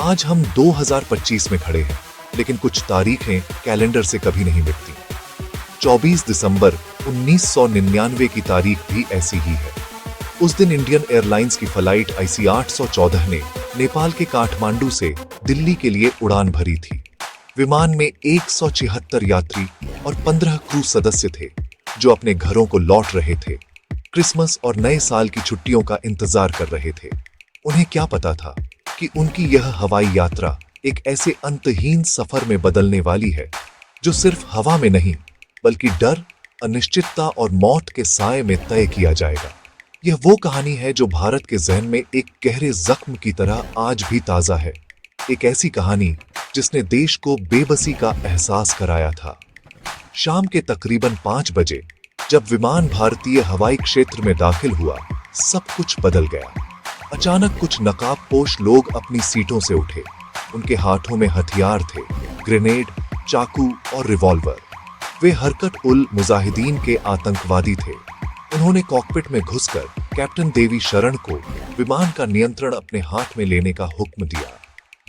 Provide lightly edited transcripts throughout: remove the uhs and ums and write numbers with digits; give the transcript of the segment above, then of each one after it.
आज हम 2025 में खड़े हैं, लेकिन कुछ तारीखें कैलेंडर से कभी नहीं मिटती। 24 दिसंबर 1999 की तारीख भी ऐसी ही है। उस दिन इंडियन एयरलाइंस की फ्लाइट IC 814 ने नेपाल के काठमांडू से दिल्ली के लिए उड़ान भरी थी। विमान में 176 यात्री और 15 क्रू सदस्य थे, जो अपने घरों को लौट रहे थे, क्रिसमस और नए साल की छुट्टियों का इंतजार कर रहे थे। उन्हें क्या पता था कि उनकी यह हवाई यात्रा एक ऐसे अंतहीन सफर में बदलने वाली है, जो सिर्फ हवा में नहीं, बल्कि डर, अनिश्चितता और मौत के साए में तय किया जाएगा। यह वो कहानी है जो भारत के जहन में एक गहरे जख्म की तरह आज भी ताजा है। एक ऐसी कहानी जिसने देश को बेबसी का एहसास कराया था। शाम के तकरीबन 5 बजे जब विमान भारतीय हवाई क्षेत्र में दाखिल हुआ, सब कुछ बदल गया। अचानक कुछ नकाबपोश लोग अपनी सीटों से उठे। उनके हाथों में हथियार थे, ग्रेनेड, चाकू और रिवॉल्वर। वे हरकत उल मुजाहिदीन के आतंकवादी थे। उन्होंने कॉकपिट में घुसकर कैप्टन देवी शरण को विमान का नियंत्रण अपने हाथ में लेने का हुक्म दिया।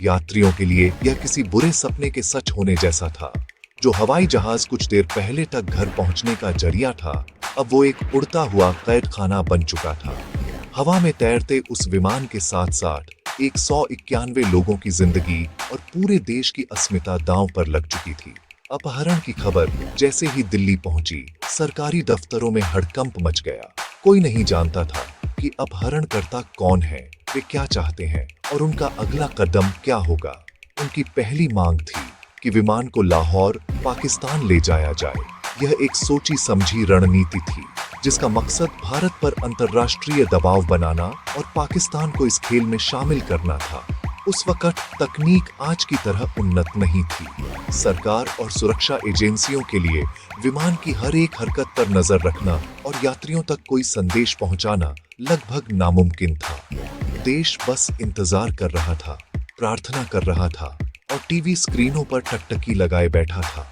यात्रियों के लिए यह किसी बुरे सपने के सच होने जैसा था। जो हवाई जहाज कुछ देर पहले तक घर पहुंचने का जरिया था, अब वो एक उड़ता हुआ कैद खाना बन चुका था। हवा में तैरते उस विमान के साथ साथ 191 लोगों की जिंदगी और पूरे देश की अस्मिता दांव पर लग चुकी थी। अपहरण की खबर जैसे ही दिल्ली पहुंची, सरकारी दफ्तरों में हड़कंप मच गया। कोई नहीं जानता था कि अपहरणकर्ता कौन है, वे क्या चाहते हैं और उनका अगला कदम क्या होगा। उनकी पहली मांग थी कि विमान को लाहौर, पाकिस्तान ले जाया जाए। यह एक सोची समझी रणनीति थी, जिसका मकसद भारत पर अंतर्राष्ट्रीय दबाव बनाना और पाकिस्तान को इस खेल में शामिल करना था। उस वक्त तकनीक आज की तरह उन्नत नहीं थी। सरकार और सुरक्षा एजेंसियों के लिए विमान की हर एक हरकत पर नजर रखना और यात्रियों तक कोई संदेश पहुंचाना लगभग नामुमकिन था। देश बस इंतजार कर रहा था, प्रार्थना कर रहा था और टीवी स्क्रीनों पर टकटकी लगाए बैठा था।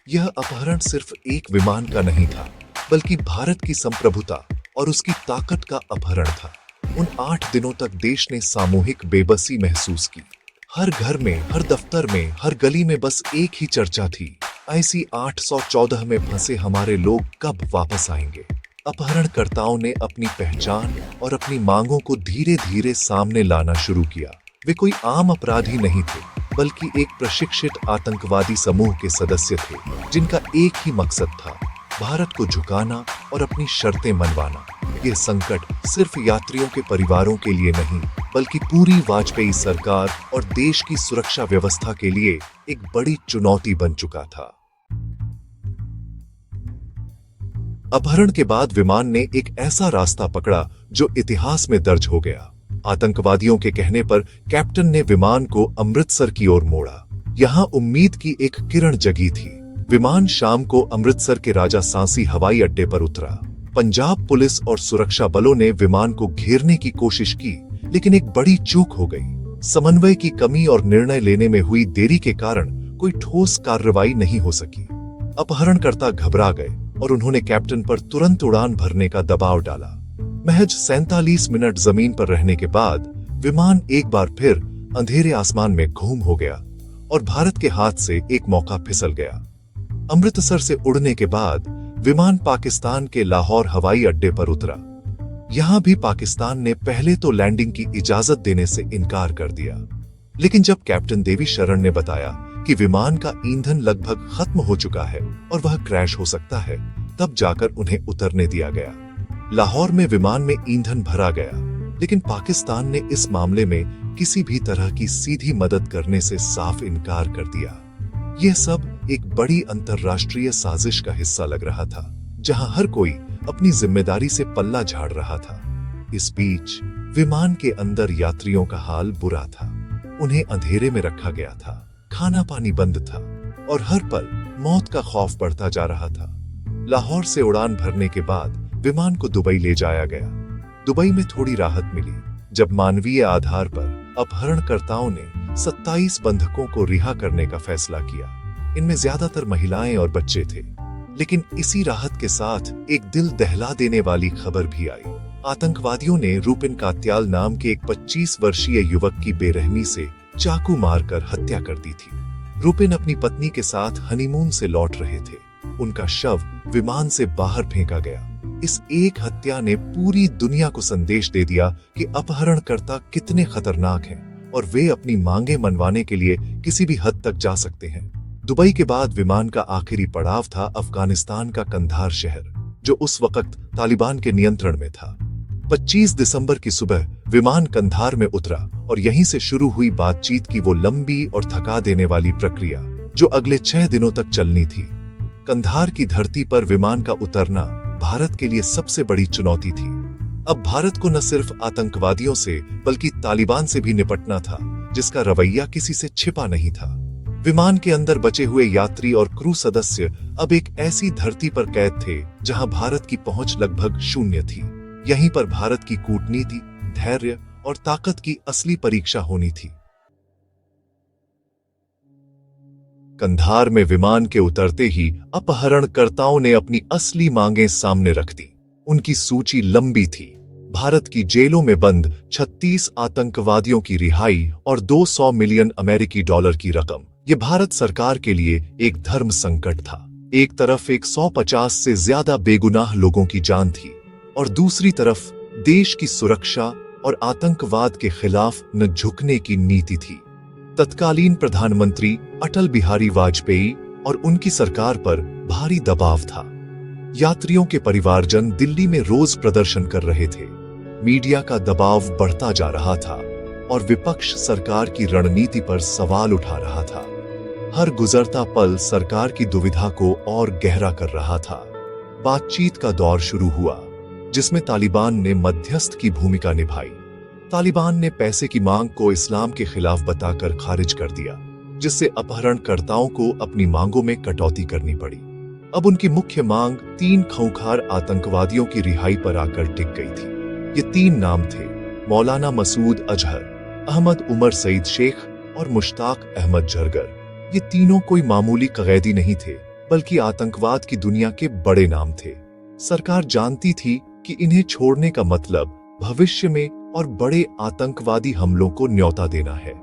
यह अपहरण सिर्फ एक विमान का नहीं था, बल्कि भारत की संप्रभुता और उसकी ताकत का अपहरण था। उन 8 दिनों तक देश ने सामूहिक बेबसी महसूस की। हर घर में, हर दफ्तर में, हर गली में बस एक ही चर्चा थी, IC 814 में फंसे हमारे लोग कब वापस आएंगे। अपहरणकर्ताओं ने अपनी पहचान और अपनी मांगों को धीरे धीरे सामने लाना शुरू किया। वे कोई आम अपराधी नहीं थे, बल्कि एक प्रशिक्षित आतंकवादी समूह के सदस्य थे, जिनका एक ही मकसद था, भारत को झुकाना और अपनी शर्तें मनवाना। यह संकट सिर्फ यात्रियों के परिवारों के लिए नहीं, बल्कि पूरी वाजपेयी सरकार और देश की सुरक्षा व्यवस्था के लिए एक बड़ी चुनौती बन चुका था। अपहरण के बाद विमान ने एक ऐसा रास्ता पकड़ा जो इतिहास में दर्ज हो गया। आतंकवादियों के कहने पर कैप्टन ने विमान को अमृतसर की ओर मोड़ा। यहाँ उम्मीद की एक किरण जगी थी। विमान शाम को अमृतसर के राजा सांसी हवाई अड्डे पर उतरा। पंजाब पुलिस और सुरक्षा बलों ने विमान को घेरने की कोशिश की, लेकिन एक बड़ी चूक हो गई। समन्वय की कमी और निर्णय लेने में हुई देरी के कारण कोई ठोस कार्रवाई नहीं हो सकी। अपहरणकर्ता घबरा गए और उन्होंने कैप्टन पर तुरंत उड़ान भरने का दबाव डाला। महज 47 मिनट जमीन पर रहने के बाद विमान एक बार फिर अंधेरे आसमान में घूम हो गया और भारत के हाथ से एक मौका फिसल गया। अमृतसर से उड़ने के बाद विमान पाकिस्तान के लाहौर हवाई अड्डे पर उतरा। यहां भी पाकिस्तान ने पहले तो लैंडिंग की इजाजत देने से इनकार कर दिया, लेकिन जब कैप्टन देवी शरण ने बताया कि विमान का ईंधन लगभग खत्म हो चुका है और वह क्रैश हो सकता है, तब जाकर उन्हें उतरने दिया गया। लाहौर में विमान में ईंधन भरा गया, लेकिन पाकिस्तान ने इस मामले में किसी भी तरह की सीधी मदद करने से साफ इनकार कर दिया। यह सब एक बड़ी अंतर्राष्ट्रीय साजिश का हिस्सा लग रहा था, जहां हर कोई अपनी जिम्मेदारी से पल्ला झाड़ रहा था। इस बीच विमान के अंदर यात्रियों का हाल बुरा था। उन्हें अंधेरे में रखा गया था, खाना पानी बंद था और हर पल मौत का खौफ बढ़ता जा रहा था। लाहौर से उड़ान भरने के बाद विमान को दुबई ले जाया गया। दुबई में थोड़ी राहत मिली जब मानवीय आधार पर अपहरणकर्ताओं ने 27 बंधकों को रिहा करने का फैसला किया। इनमें ज्यादातर महिलाएं और बच्चे थे। लेकिन इसी राहत के साथ एक दिल दहला देने वाली खबर भी आई। आतंकवादियों ने रूपिन कात्याल नाम के एक 25 वर्षीय युवक की बेरहमी से चाकू मारकर हत्या कर दी थी। रुपिन अपनी पत्नी के साथ हनीमून से लौट रहे थे। उनका शव विमान से बाहर फेंका गया। इस एक हत्या ने पूरी दुनिया को संदेश दे दिया कि अपहरणकर्ता कितने खतरनाक हैं और वे अपनी मांगे मनवाने के लिए किसी भी हद तक जा सकते हैं। दुबई के बाद विमान का आखिरी पड़ाव था अफगानिस्तान का कंधार शहर, जो उस वक्त तालिबान के नियंत्रण में था। 25 दिसंबर की सुबह विमान कंधार में उतरा और यहीं से शुरू हुई बातचीत की वो लंबी और थका देने वाली प्रक्रिया जो अगले 6 दिनों तक चलनी थी। कंधार की धरती पर विमान का उतरना भारत के लिए सबसे बड़ी चुनौती थी। अब भारत को न सिर्फ आतंकवादियों से बल्कि तालिबान से भी निपटना था, जिसका रवैया किसी से छिपा नहीं था। विमान के अंदर बचे हुए यात्री और क्रू सदस्य अब एक ऐसी धरती पर कैद थे जहां भारत की पहुंच लगभग शून्य थी। यहीं पर भारत की कूटनीति, धैर्य और ताकत की असली परीक्षा होनी थी। कंधार में विमान के उतरते ही अपहरणकर्ताओं ने अपनी असली मांगें सामने रख दी। उनकी सूची लंबी थी। भारत की जेलों में बंद 36 आतंकवादियों की रिहाई और 200 मिलियन अमेरिकी डॉलर की रकम। यह भारत सरकार के लिए एक धर्म संकट था। एक तरफ 150 से ज्यादा बेगुनाह लोगों की जान थी और दूसरी तरफ देश की सुरक्षा और आतंकवाद के खिलाफ न झुकने की नीति थी। तत्कालीन प्रधानमंत्री अटल बिहारी वाजपेयी और उनकी सरकार पर भारी दबाव था। यात्रियों के परिवारजन दिल्ली में रोज प्रदर्शन कर रहे थे। मीडिया का दबाव बढ़ता जा रहा था और विपक्ष सरकार की रणनीति पर सवाल उठा रहा था। हर गुजरता पल सरकार की दुविधा को और गहरा कर रहा था। बातचीत का दौर शुरू हुआ, जिसमें तालिबान ने मध्यस्थ की भूमिका निभाई। तालिबान ने पैसे की मांग को इस्लाम के खिलाफ बताकर खारिज कर दिया, जिससे अपहरणकर्ताओं को अपनी मांगों में कटौती करनी पड़ी। अब उनकी मुख्य मांग 3 खूंखार आतंकवादियों की रिहाई पर आकर टिक गई थी। ये 3 नाम थे: मौलाना मसूद अजहर, अहमद उमर सईद शेख और मुश्ताक अहमद झरगर। ये तीनों कोई मामूली कैदी नहीं थे, बल्कि आतंकवाद की दुनिया के बड़े नाम थे। सरकार जानती थी कि इन्हें छोड़ने का मतलब भविष्य में और बड़े आतंकवादी हमलों को न्योता देना है।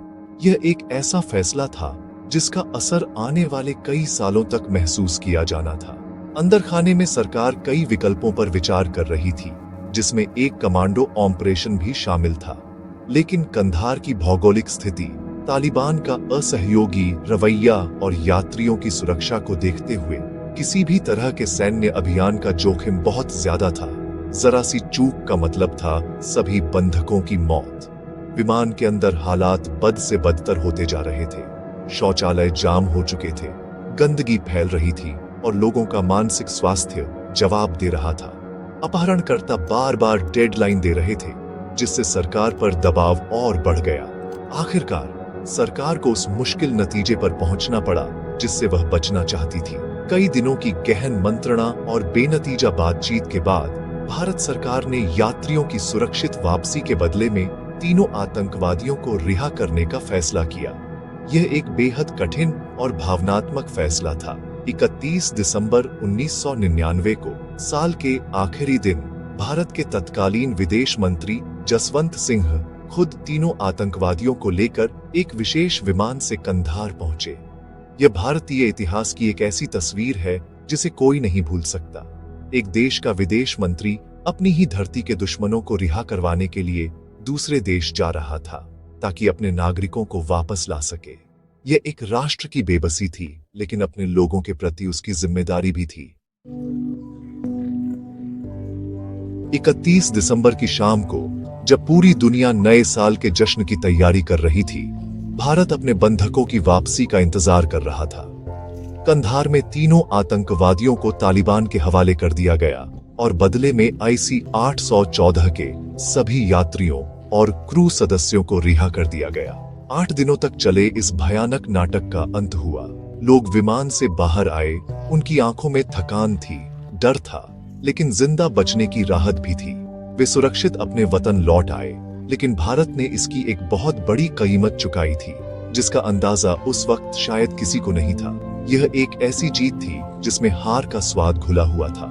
यह एक ऐसा फैसला था जिसका असर आने वाले कई सालों तक महसूस किया जाना था। अंदर खाने में सरकार कई विकल्पों पर विचार कर रही थी, जिसमें एक कमांडो ऑपरेशन भी शामिल था। लेकिन कंधार की भौगोलिक स्थिति, तालिबान का असहयोगी रवैया और यात्रियों की सुरक्षा को देखते हुए किसी भी तरह के सैन्य अभियान का जोखिम बहुत ज्यादा था। जरा सी चूक का मतलब था सभी बंधकों की मौत। विमान के अंदर हालात बद से बदतर होते जा रहे थे। शौचालय जाम हो चुके थे, गंदगी फैल रही थी और लोगों का मानसिक स्वास्थ्य जवाब दे रहा था। अपहरणकर्ता बार बार डेडलाइन दे रहे थे, जिससे सरकार पर दबाव और बढ़ गया। आखिरकार सरकार को उस मुश्किल नतीजे पर पहुंचना पड़ा जिससे वह बचना चाहती थी। कई दिनों की गहन मंत्रणा और बेनतीजा बातचीत के बाद भारत सरकार ने यात्रियों की सुरक्षित वापसी के बदले में तीनों आतंकवादियों को रिहा करने का फैसला किया। यह एक बेहद कठिन और भावनात्मक फैसला था। 31 दिसंबर 1999 को, साल के आखिरी दिन, भारत के तत्कालीन विदेश मंत्री जसवंत सिंह खुद तीनों आतंकवादियों को लेकर एक विशेष विमान से कंधार पहुंचे। यह भारतीय इतिहास की एक ऐसी तस्वीर है जिसे कोई नहीं भूल सकता। एक देश का विदेश मंत्री अपनी ही धरती के दुश्मनों को रिहा करवाने के लिए दूसरे देश जा रहा था, ताकि अपने नागरिकों को वापस ला सके। यह एक राष्ट्र की बेबसी थी, लेकिन अपने लोगों के प्रति उसकी जिम्मेदारी भी थी। 31 दिसंबर की शाम को, जब पूरी दुनिया नए साल के जश्न की तैयारी कर रही थी, भारत अपने बंधकों की वापसी का इंतजार कर रहा था। कंधार में तीनों आतंकवादियों को तालिबान के हवाले कर दिया गया और बदले में IC 814 के सभी यात्रियों और क्रू सदस्यों को रिहा कर दिया गया। 8 दिनों तक चले इस भयानक नाटक का अंत हुआ। लोग विमान से बाहर आए, उनकी आंखों में थकान थी, डर था, लेकिन जिंदा बचने की राहत भी थी। वे सुरक्षित अपने वतन लौट आए, लेकिन भारत ने इसकी एक बहुत बड़ी कीमत चुकाई थी, जिसका अंदाजा उस वक्त शायद किसी को नहीं था। यह एक ऐसी जीत थी जिसमें हार का स्वाद घुला हुआ था।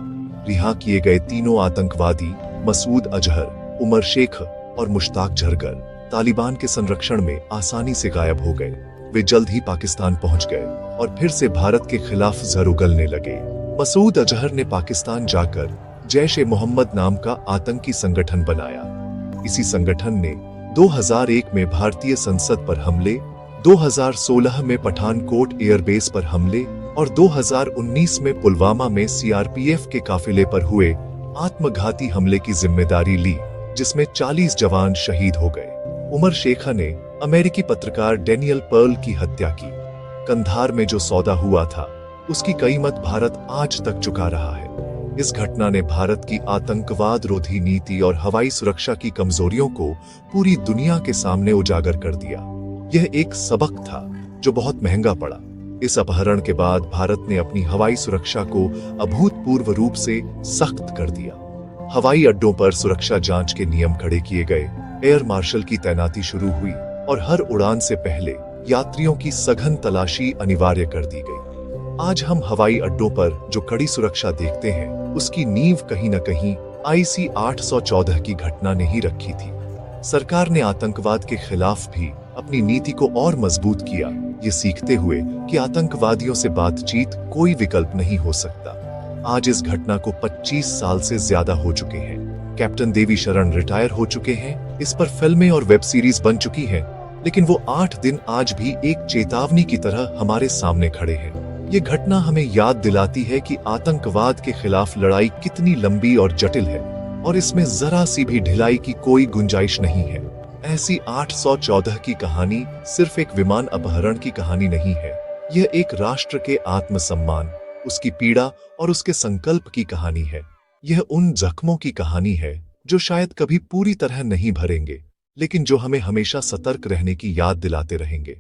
रिहा किए गए तीनों आतंकवादी, मसूद अजहर, उमर शेख और मुश्ताक झरगर, तालिबान के संरक्षण में आसानी से गायब हो गए। वे जल्द ही पाकिस्तान पहुंच गए और फिर से भारत के खिलाफ जर उगलने लगे। मसूद अजहर ने पाकिस्तान जाकर जैश-ए-मोहम्मद नाम का आतंकी संगठन बनाया। इसी संगठन ने 2001 में भारतीय संसद पर हमले, 2016 में पठानकोट एयरबेस पर हमले और 2019 में पुलवामा में सीआरपीएफ के काफिले पर हुए आत्मघाती हमले की जिम्मेदारी ली, जिसमें 40 जवान शहीद हो गए। उमर शेखा ने अमेरिकी पत्रकार डेनियल पर्ल की हत्या की। कंधार में जो सौदा हुआ था, उसकी कीमत भारत आज तक चुका रहा है। इस घटना ने भारत की आतंकवाद रोधी नीति और हवाई सुरक्षा की कमजोरियों को पूरी दुनिया के सामने उजागर कर दिया। यह एक सबक था जो बहुत महंगा पड़ा। इस अपहरण के बाद भारत ने अपनी हवाई सुरक्षा को अभूतपूर्व रूप से सख्त कर दिया। हवाई अड्डों पर सुरक्षा जांच के नियम खड़े किए गए, एयर मार्शल की तैनाती शुरू हुई और हर उड़ान से पहले यात्रियों की सघन तलाशी अनिवार्य कर दी गई। आज हम हवाई अड्डों पर जो कड़ी सुरक्षा देखते हैं, उसकी नींव कहीं न कहीं IC 814 की घटना ने ही रखी थी। सरकार ने आतंकवाद के खिलाफ भी अपनी नीति को और मजबूत किया, ये सीखते हुए कि आतंकवादियों से बातचीत कोई विकल्प नहीं हो सकता। आज इस घटना को 25 साल से ज्यादा हो चुके हैं। कैप्टन देवी शरण रिटायर हो चुके हैं, इस पर फिल्में और वेब सीरीज बन चुकी हैं, लेकिन वो 8 दिन आज भी एक चेतावनी की तरह हमारे सामने खड़े हैं। ये घटना हमें याद दिलाती है कि आतंकवाद के खिलाफ लड़ाई कितनी लंबी और जटिल है और इसमें जरा सी भी ढिलाई की कोई गुंजाइश नहीं है। ऐसी 814 की कहानी सिर्फ एक विमान अपहरण की कहानी नहीं है, यह एक राष्ट्र के आत्मसम्मान, उसकी पीड़ा और उसके संकल्प की कहानी है। यह उन जख्मों की कहानी है जो शायद कभी पूरी तरह नहीं भरेंगे, लेकिन जो हमें हमेशा सतर्क रहने की याद दिलाते रहेंगे।